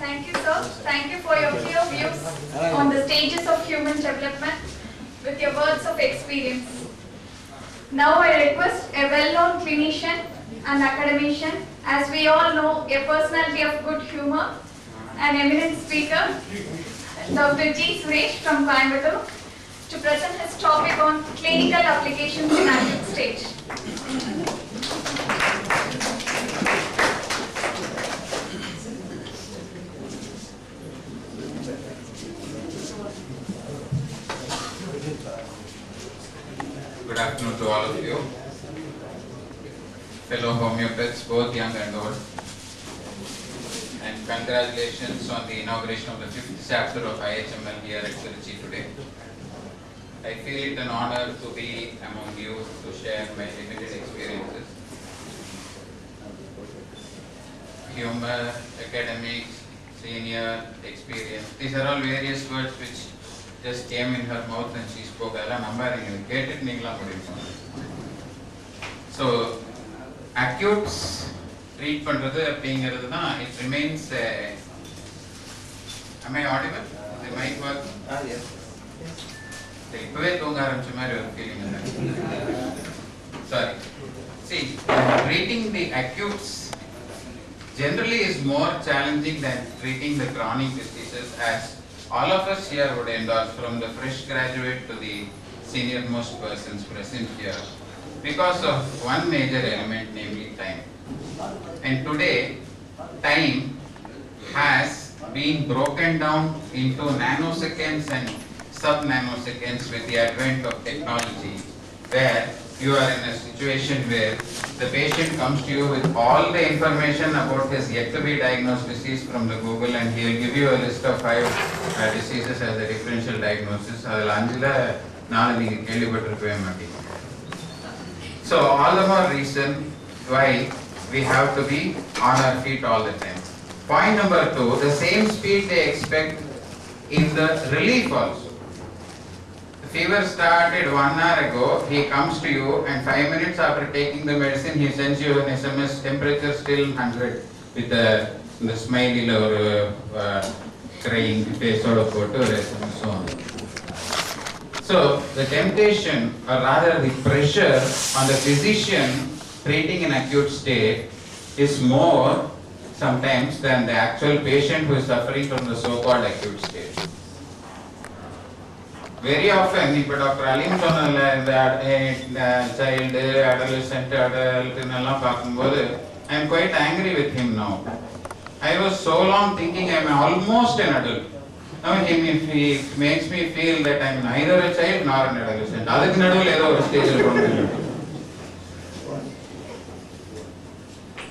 Thank you, sir. Thank you for your clear views on the stages of human development with your words of experience. Now I request a well-known clinician and academician, as we all know, a personality of good humor, an eminent speaker, Dr. G. Suresh from Coimbatore, to present his topic on clinical applications in acute stage. Good afternoon to all of you, fellow homeopaths, both young and old, and congratulations on the inauguration of the 5th chapter of IHML here at Trichy today. I feel it an honor to be among you to share my limited experiences. Humor, academics, senior, experience, these are all various words which just came in her mouth and she spoke. So, acutes treat it remains. Am I audible? The mic work? Yes. Sorry. See, treating the acutes generally is more challenging than treating the chronic diseases, as all of us here would endorse, from the fresh graduate to the senior most persons present here, because of one major element, namely time. And today, time has been broken down into nanoseconds and sub-nanoseconds with the advent of technology, where you are in a situation where the patient comes to you with all the information about his yet to be diagnosed disease from the Google, and he will give you a list of 5 diseases as a differential diagnosis. So all the more reason why we have to be on our feet all the time. Point number 2, the same speed they expect in the relief also. The fever started 1 hour ago, he comes to you and 5 minutes after taking the medicine, he sends you an SMS, temperature still 100, with the smiley or crying face or SMS, so on. So the temptation, or rather the pressure on the physician treating an acute state is more sometimes than the actual patient who is suffering from the so-called acute state. Very often, if Dr. Alim Sonal, child, adolescent, adult, I am quite angry with him now. I was so long thinking I am almost an adult. Now he makes me feel that I am neither a child nor an adolescent.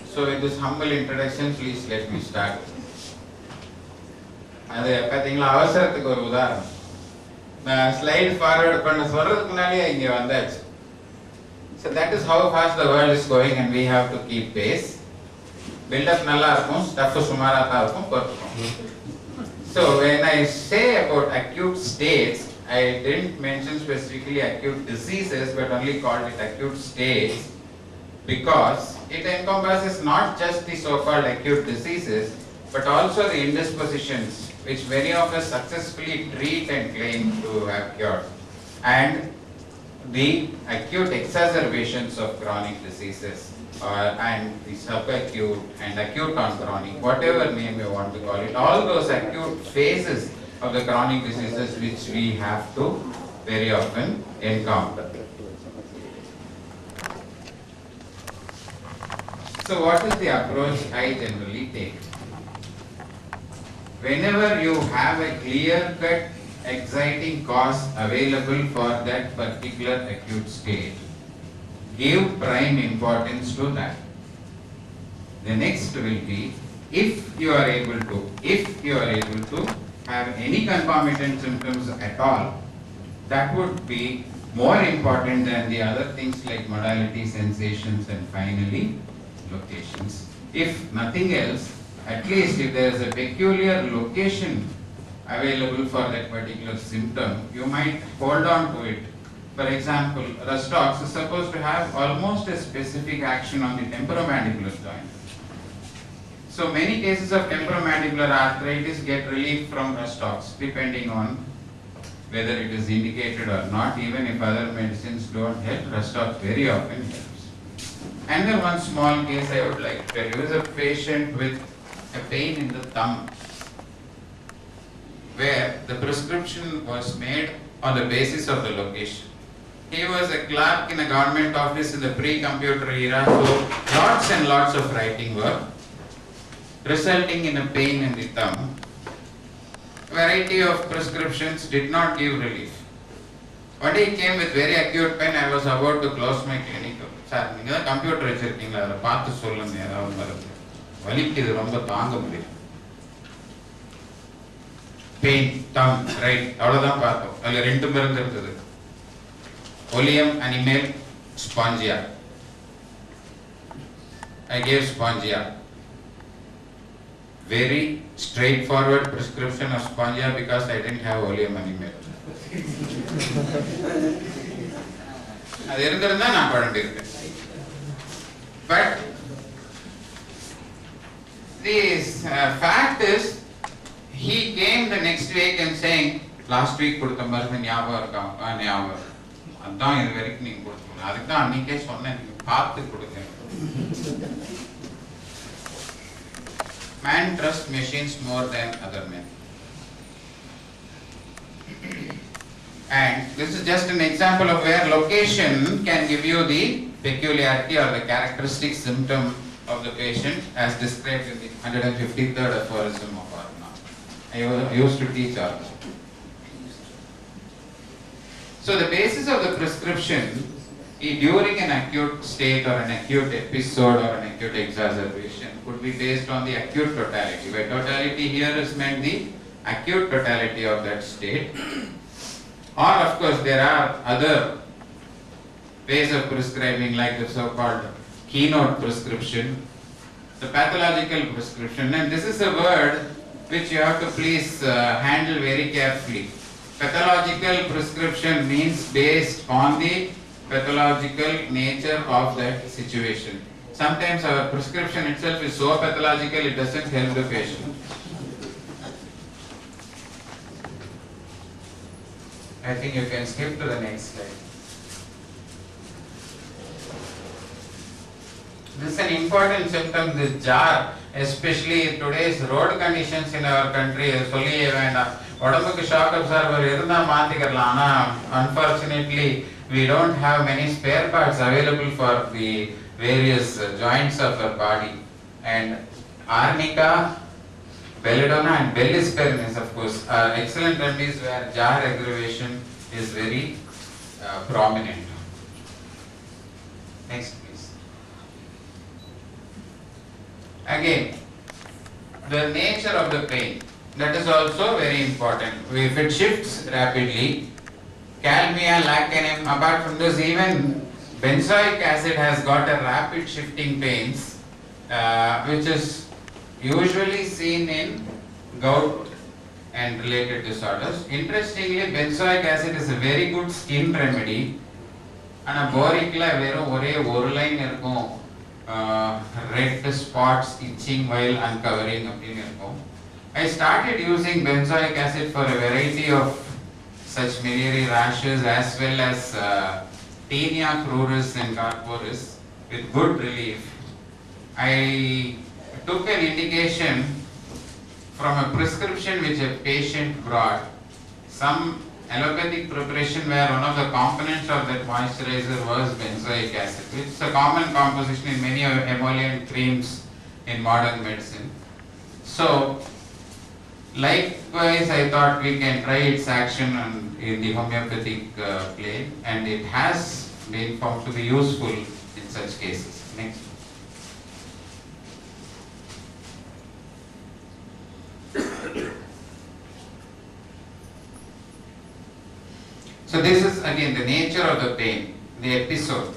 So with this humble introduction, please let me start. Slide forward. So that is how fast the world is going, and we have to keep pace. Build up nalla irukum, stuff sumara tha irukum. So when I say about acute states, I didn't mention specifically acute diseases, but only called it acute states, because it encompasses not just the so-called acute diseases, but also the indispositions which many of us successfully treat and claim to have cured, and the acute exacerbations of chronic diseases, and the subacute and acute on chronic, whatever name you want to call it, all those acute phases of the chronic diseases which we have to very often encounter. So what is the approach I generally take? Whenever you have a clear-cut, exciting cause available for that particular acute state, give prime importance to that. The next will be, if you are able to have any concomitant symptoms at all, that would be more important than the other things like modality, sensations, and finally locations. If nothing else, at least if there is a peculiar location available for that particular symptom, you might hold on to it. For example, Rustox is supposed to have almost a specific action on the temporomandibular joint. So many cases of temporomandibular arthritis get relief from Restox, depending on whether it is indicated or not. Even if other medicines don't help, Restox very often helps. And one small case I would like to tell you is a patient with a pain in the thumb, where the prescription was made on the basis of the location. He was a clerk in a government office in the pre-computer era, so lots and lots of writing work, resulting in a pain in the thumb. Variety of prescriptions did not give relief. One day he came with very acute pain. I was about to close my clinic. Sir, you have computer வச்சிருக்கீங்களா, அதை பார்த்து சொல்லுங்க, ஏதாவது மருந்து. வலிக்குது, ரொம்ப தாங்க முடியல. Pain, thumb, right, அவ்வளவுதான் பார்த்தோம். அதுல ரெண்டு மருந்து இருந்தது. Oleum Animal, Spongia. I gave Spongia. Very straightforward prescription of Spongia because I didn't have Oleum Animal. அது இருந்திருந்தா நான் பழம்பிருக்கேன். But the fact is, he came the next week and saying, last week கொடுத்த மருந்து ஞாபகம் இருக்கா? ஞாபகம். அதான் இது வரைக்கும் நீங்க கொடுத்தீங்க. அதுக்கு தான் அன்னைக்கே சொன்னேன், நீங்க பார்த்து கொடுங்க. Man trusts machines more than other men. And this is just an example of where location can give you the peculiarity or the characteristic symptom of the patient as described in the 153rd aphorism of Aruna. I used to teach Aruna. So the basis of the prescription during an acute state or an acute episode or an acute exacerbation could be based on the acute totality. By totality here is meant the acute totality of that state. Or of course there are other ways of prescribing, like the so-called keynote prescription, the pathological prescription, and this is a word which you have to please handle very carefully. Pathological prescription means based on the pathological nature of that situation. Sometimes our prescription itself is so pathological it doesn't help the patient. I think you can skip to the next slide. This is an important symptom, this jar, especially in today's road conditions in our country. சொல்லியே வேண்டாம். உடம்புக்கு shock absorber இருந்தா மாத்திக்கலாம். ஆனா unfortunately we don't have many spare parts available for the various joints of our body. And arnica, belladonna and bellisperin is of course excellent remedies where jar aggravation is very prominent. Next please. Again, the nature of the pain, that is also very important. If it shifts rapidly, Calmia, Lacanum, apart from this, even benzoic acid has got a rapid shifting pains, which is usually seen in gout and related disorders. Interestingly, benzoic acid is a very good skin remedy. And a boricla verum ore oru line irukum, red spots itching while uncovering appdinu irukum. I started using benzoic acid for a variety of such miliary rashes as well as tinea cruris and carporis with good relief. I took an indication from a prescription which a patient brought, some allopathic preparation where one of the components of that moisturizer was benzoic acid, which is a common composition in many emollient creams in modern medicine. So likewise, I thought we can try its action in the homeopathic plane, and it has been found to be useful in such cases. Next. So this is again the nature of the pain, the episode,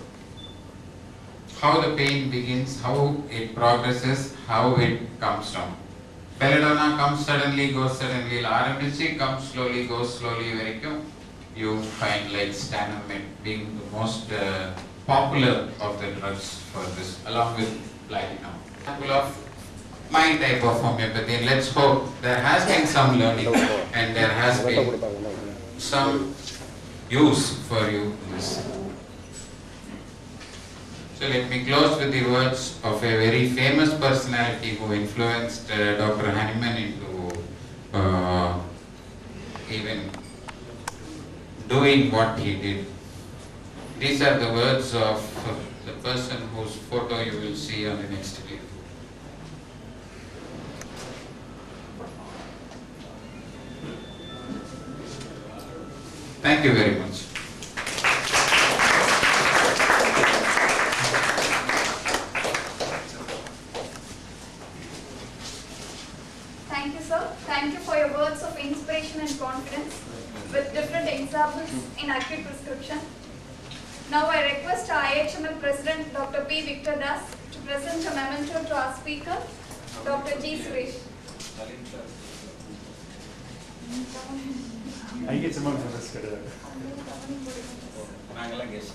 how the pain begins, how it progresses, how it comes down. Belladonna comes suddenly, goes suddenly. Aramichi comes slowly, goes slowly. Varaikum you find like Stanamid being the most popular of the drugs for this, along with platinum. Example of my type of homeopathy. Let's hope there has been some learning and there has been some use for you in this. So let me close with the words of a very famous personality who influenced Dr. Hahnemann into even doing what he did. These are the words of the person whose photo you will see on the next video. Thank you very much. Thank you, sir. Thank you for your words of inspiration and confidence with different examples in acute prescription. Now I request our IHML President Dr. P. Victor Das to present a memento to our speaker, Dr. G. Suresh. I get some more for this. Mangala guest.